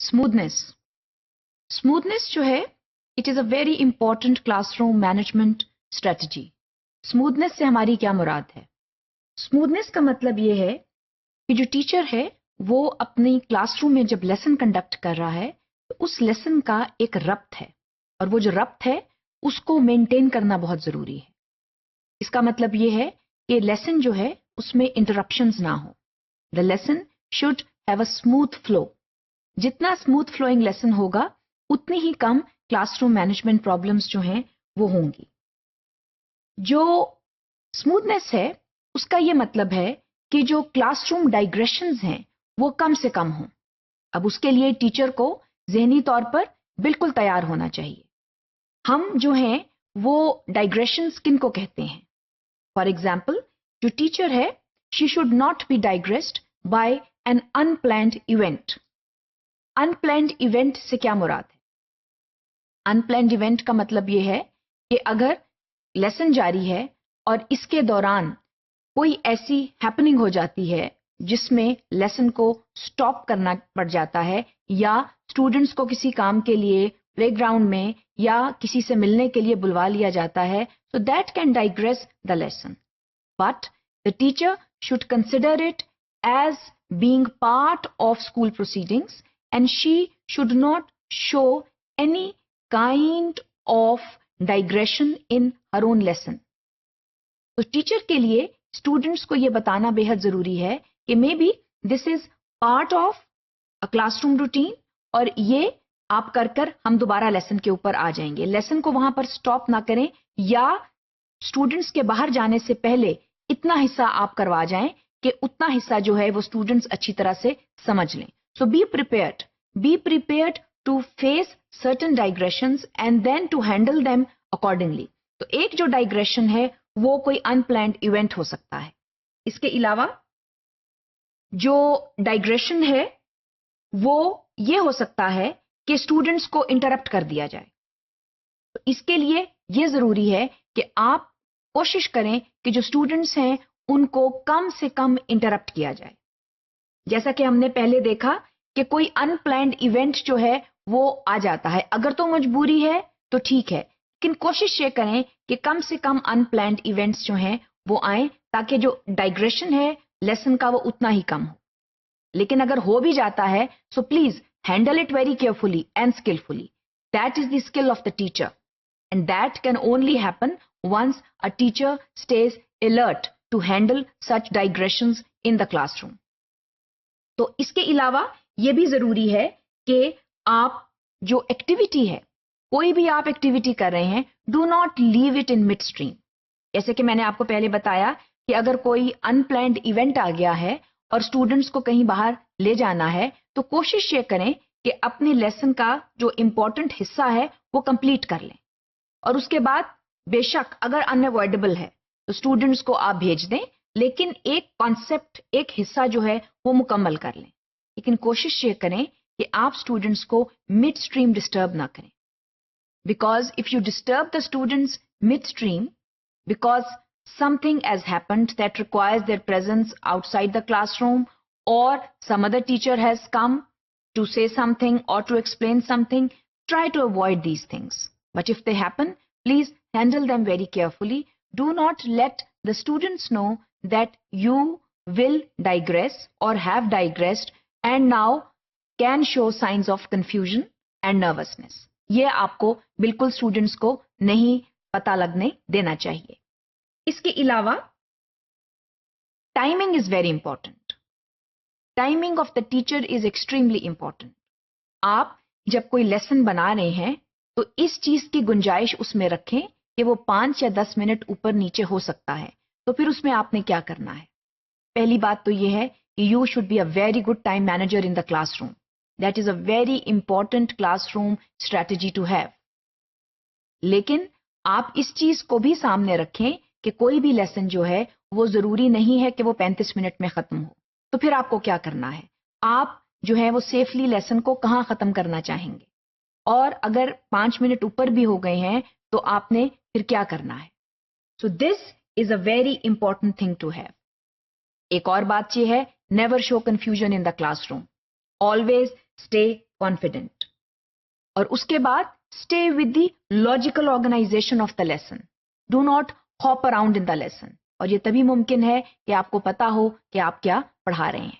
Smoothness. Smoothness जो है, it is a very important classroom management strategy. Smoothness से हमारी क्या मुराद है? Smoothness का मतलब ये है कि जो टीचर है वो अपनी क्लासरूम में जब लेसन कंडक्ट कर रहा है तो उस लेसन का एक रब्त है, और वो जो रब्त है उसको मेंटेन करना बहुत जरूरी है. इसका मतलब ये है कि लेसन जो है उसमें इंटरप्शंस ना हो. The lesson should have a smooth flow. जितना स्मूथ फ्लोइंग लेसन होगा उतनी ही कम क्लासरूम मैनेजमेंट प्रॉब्लम्स जो हैं वो होंगी. जो स्मूथनेस है उसका ये मतलब है कि जो क्लासरूम डाइग्रेशंस हैं वो कम से कम हों. अब उसके लिए टीचर को ज़हनी तौर पर बिल्कुल तैयार होना चाहिए. हम जो हैं वो डाइग्रेशंस किन को कहते हैं? फॉर एग्जाम्पल, जो टीचर है she should not be digressed by an unplanned event. Unplanned event से क्या मुराद है? अनप्लैन्ड इवेंट का मतलब ये है कि अगर लेसन जारी है और इसके दौरान कोई ऐसी हैपनिंग हो जाती है जिसमें लेसन को स्टॉप करना पड़ जाता है, या स्टूडेंट्स को किसी काम के लिए प्लेग्राउंड में या किसी से मिलने के लिए बुलवा लिया जाता है, so that can digress the lesson. But the teacher should consider it as being part of school proceedings, and she should not show any kind of digression in her own lesson. तो teacher के लिए students को ये बताना बेहद जरूरी है कि may be this is part of a classroom routine, और ये आप कर हम दोबारा लेसन के ऊपर आ जाएंगे. लेसन को वहां पर स्टॉप ना करें, या स्टूडेंट्स के बाहर जाने से पहले इतना हिस्सा आप करवा जाएं कि उतना हिस्सा जो है वो स्टूडेंट्स अच्छी तरह से समझ लें. So be prepared to face certain digressions and then to handle them accordingly. तो एक जो डाइग्रेशन है वो कोई अनप्लैन्ड इवेंट हो सकता है. इसके अलावा जो डाइग्रेशन है वो ये हो सकता है कि स्टूडेंट्स को इंटरप्ट कर दिया जाए. तो इसके लिए ये जरूरी है कि आप कोशिश करें कि जो स्टूडेंट्स हैं उनको कम से कम इंटरप्ट किया जाए. जैसा कि हमने पहले देखा कि कोई अनप्लैन्ड इवेंट जो है वो आ जाता है, अगर तो मजबूरी है तो ठीक है, लेकिन कोशिश ये करें कि कम से कम अनप्लैन्ड इवेंट्स जो हैं वो आए, ताकि जो डाइग्रेशन है लेसन का वो उतना ही कम हो. लेकिन अगर हो भी जाता है, so please handle it very carefully and skilfully. That is the skill of the teacher, and that can only happen once a teacher stays alert to handle such digressions in the classroom. तो इसके अलावा ये भी जरूरी है कि आप जो एक्टिविटी है, कोई भी आप एक्टिविटी कर रहे हैं, do not leave it in mid stream. जैसे कि मैंने आपको पहले बताया कि अगर कोई अनप्लैन्ड इवेंट आ गया है और स्टूडेंट्स को कहीं बाहर ले जाना है, तो कोशिश ये करें कि अपने लेसन का जो इंपॉर्टेंट हिस्सा है वो कंप्लीट कर लें, और उसके बाद बेशक अगर अनअवॉइडेबल है तो स्टूडेंट्स को आप भेज दें, लेकिन एक कॉन्सेप्ट, एक हिस्सा जो है वो मुकम्मल कर लें. लेकिन कोशिश ये करें कि आप स्टूडेंट्स को मिड स्ट्रीम डिस्टर्ब ना करें, because if you disturb the students mid stream because something has happened that requires their presence outside the classroom, or some other teacher has come to say something or to explain something, try to avoid these things. But if they happen, please handle them very carefully. Do not let the students know that you will digress or have digressed and now can show signs of confusion and nervousness. ये आपको बिल्कुल students को नहीं पता लगने देना चाहिए. इसके अलावा timing is very important. Timing of the teacher is extremely important. आप जब कोई लेसन बना रहे हैं तो इस चीज की गुंजाइश उसमें रखें कि वो 5 या 10 मिनट ऊपर नीचे हो सकता है. तो फिर उसमें आपने क्या करना है? पहली बात तो ये है कि you should be a very good time manager in the classroom. That is a very important classroom strategy to have. लेकिन आप इस चीज को भी सामने रखें कि कोई भी लेसन जो है वो जरूरी नहीं है कि वो 35 मिनट में खत्म हो. तो फिर आपको क्या करना है? आप जो है वो सेफली लेसन को कहाँ खत्म करना चाहेंगे, और अगर 5 मिनट ऊपर भी हो गए हैं तो आपने फिर क्या करना है? So this is a very important thing to have. एक और बात ये है, never show confusion in the classroom. Always stay confident. اور اس کے بعد stay with the logical organisation of the lesson. Do not hop around in the lesson. اور یہ تبھی ممکن ہے کہ آپ کو پتا ہو کہ آپ کیا پڑھا رہے ہیں.